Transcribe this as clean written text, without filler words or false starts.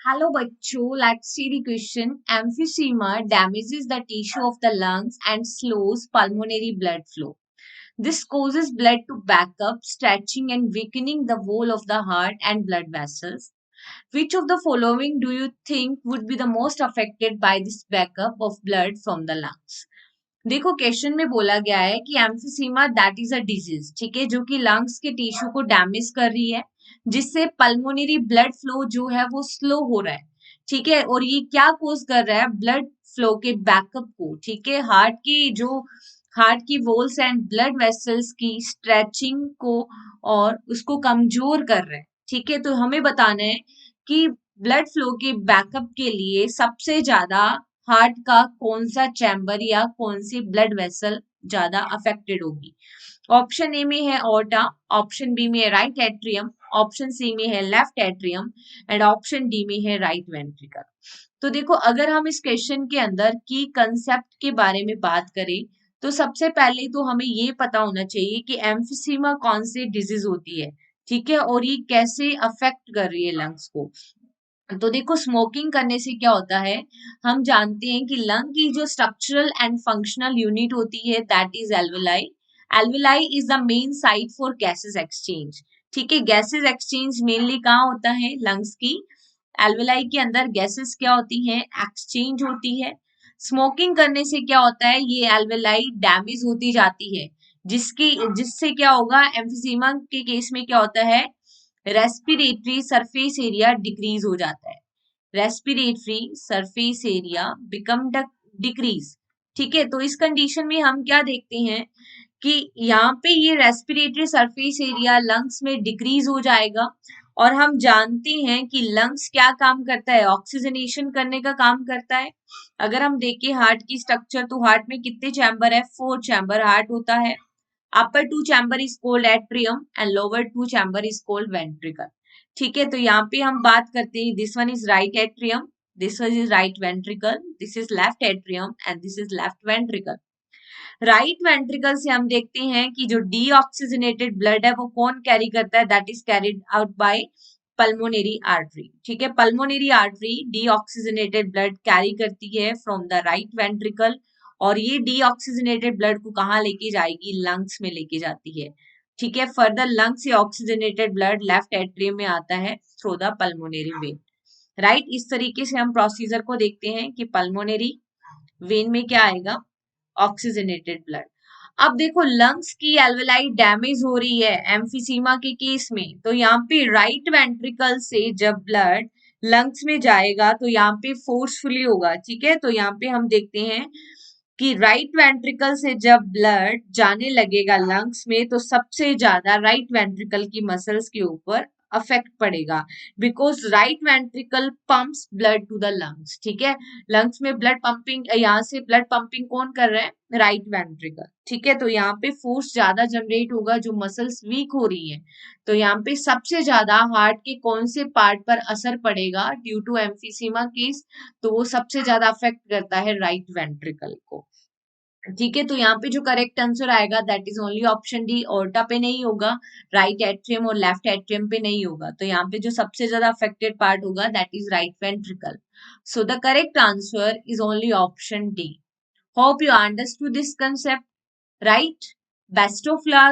Hello बच्चों, let's see the question. Emphysema damages the tissue of the lungs and slows pulmonary blood flow. This causes blood to back up, stretching and weakening the wall of the heart and blood vessels. Which of the following do you think would be the most affected by this backup of blood from the lungs? देखो question में बोला गया है कि emphysema that is a disease, ठीक है, जो कि लंग्स के टिश्यू को डैमेज कर रही है, जिससे पल्मोनरी ब्लड फ्लो जो है वो स्लो हो रहा है, ठीक है। और ये क्या कोज कर रहा है? ब्लड फ्लो के बैकअप को, ठीक है, हार्ट की वॉल्स एंड ब्लड वेसल्स की स्ट्रेचिंग को और उसको कमजोर कर रहा है, ठीक है। तो हमें बताना है कि ब्लड फ्लो के बैकअप के लिए सबसे ज्यादा हार्ट का कौन सा चैम्बर या कौन सी ब्लड वेसल ज्यादा अफेक्टेड होगी। ऑप्शन ए में है ऑर्टा, ऑप्शन बी में है राइट एट्रियम, ऑप्शन सी में है left atrium and option D में है राइट वेंट्रिकल। तो देखो, अगर हम इस क्वेश्चन के अंदर की कंसेप्ट के बारे में बात करें तो सबसे पहले तो हमें ये पता होना चाहिए कि एम्फीसीमा कौन सी डिजीज होती है, ठीक है, और ये कैसे अफेक्ट कर रही है लंग्स को। तो देखो, स्मोकिंग करने से क्या होता है, हम जानते हैं कि लंग की जो स्ट्रक्चरल एंड फंक्शनल यूनिट होती है that is alveoli. Alveoli is the main site for gases exchange, ठीक है। गैसेस एक्सचेंज मेनली कहाँ होता है? लंग्स की एल्वेलाई के अंदर गैसेस क्या होती हैं? एक्सचेंज होती है। स्मोकिंग करने से क्या होता है? ये एल्वेलाई डैमेज होती जाती है, जिससे क्या होगा? एम्फीसीमा के केस में क्या होता है? रेस्पिरेटरी सरफेस एरिया डिक्रीज हो जाता है। Respiratory surface area become decrease, ठीक है। तो इस कंडीशन में हम क्या देखते हैं कि यहाँ पे ये रेस्पिरेटरी सरफेस एरिया लंग्स में डिक्रीज हो जाएगा। और हम जानते हैं कि लंग्स क्या काम करता है? ऑक्सीजनेशन करने का काम करता है। अगर हम देखें हार्ट की स्ट्रक्चर, तो हार्ट में कितने चैम्बर है? 4 चैम्बर हार्ट होता है। upper two chamber is called atrium and lower two chamber is called ventricle, ठीक है। तो यहाँ पे हम बात करते हैं, this one is right atrium, this one is right ventricle, this is left atrium and this is left ventricle. Right ventricle से हम देखते हैं कि जो डीऑक्सीजनेटेड ब्लड है वो कौन कैरी करता है? That is carried out by pulmonary artery, ठीक है। Pulmonary artery deoxygenated blood carry करती है फ्रॉम द राइट वेंट्रिकल, और ये डीऑक्सीजनेटेड ब्लड को कहाँ लेके जाएगी? लंग्स में लेके जाती है, ठीक है। फर्दर लंग से ऑक्सीजनेटेड ब्लड लेफ्ट एट्रियम में आता है through the pulmonary vein, right. इस तरीके से हम प्रोसीजर को देखते हैं कि पल्मोनरी वेन में क्या आएगा? Oxygenated blood. अब देखो, लंग्स की एल्वेलाई डैमेज हो रही है एम्फीसीमा के केस में, तो यहाँ पे राइट वेंट्रिकल से जब ब्लड लंग्स में जाएगा तो यहाँ पे फोर्सफुली होगा, ठीक है। तो यहाँ पे हम देखते हैं कि राइट वेंट्रिकल से जब ब्लड जाने लगेगा लंग्स में तो सबसे ज्यादा राइट वेंट्रिकल की मसल्स के ऊपर अफेक्ट पड़ेगा, because right ventricle pumps blood to the lungs, ठीक है। लंग्स में ब्लड पंपिंग, यहाँ से ब्लड पंपिंग कौन कर रहा है? राइट वेंट्रिकल, ठीक है। तो यहाँ पे फोर्स ज्यादा जनरेट होगा, जो मसल्स वीक हो रही हैं। तो यहाँ पे सबसे ज्यादा हार्ट के कौन से पार्ट पर असर पड़ेगा ड्यू टू एम्फीसीमा केस? तो वो सबसे ज्यादा अफेक्ट करता है राइट वेंट्रिकल को, ठीक है। तो यहाँ पे जो करेक्ट आंसर आएगा that is only option D, aorta पे नहीं होगा, राइट एट्रियम और लेफ्ट एट्रियम पे नहीं होगा। तो यहाँ पे जो सबसे ज्यादा अफेक्टेड पार्ट होगा that is right ventricle. So the correct answer is only option D. Hope you understood this concept, right. Best of luck.